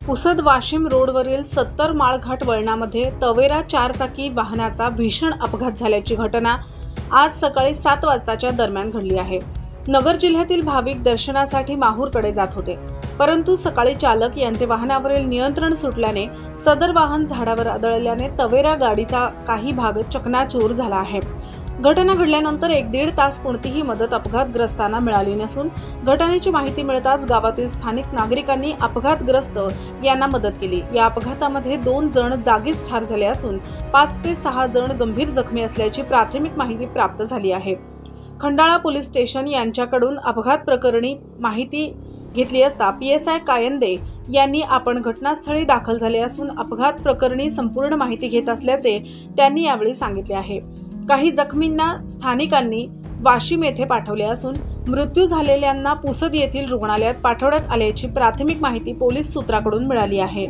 पुसद वाशिम रोडवरील 70 माळघाट वळणामध्ये तवेरा 4 चाकी वाहनाचा भीषण अपघात झाल्याची घटना आज सकाळी 7 वाजताच्या दरम्यान घडली आहे। नगर जिल्ह्यातील भाविक दर्शनासाठी माहूरकडे जात होते, परंतु सकाळी चालक यांचे वाहनावरील नियंत्रण सुटल्याने सदर वाहन झाडावर आदळल्याने तवेरा गाडीचा काही भाग चकनाचूर झाला आहे। घटना घडल्यानंतर 1-1.5 तास कोणतीही मदत अपघातग्रस्तांना मिळाली नसून घटनेची माहिती मिळताच गावातील स्थानिक नागरिकांनी अपघातग्रस्त यांना मदत केली। या अपघातामध्ये 2 जण जागीच ठार झाले असून 5 ते 6 जण गंभीर जखमी असल्याची प्राथमिक माहिती प्राप्त झाली आहे। खंडाळा पोलीस स्टेशन यांच्याकडून अपघात प्रकरणी माहिती घेतली असता PSI कायंदे यांनी आपण घटनास्थळी दाखल झाले असून अपघात प्रकरणी संपूर्ण माहिती घेत असल्याचे त्यांनी यावेळी सांगितले आहे। काही जखमींना स्थानिकांनी वाशिम येथे पाठवले असून मृत्यू झालेल्यांना पुसद येथील रुग्णालयात पाठवण्यात आल्याची प्राथमिक माहिती पोलीस सूत्रांकडून मिळाली आहे।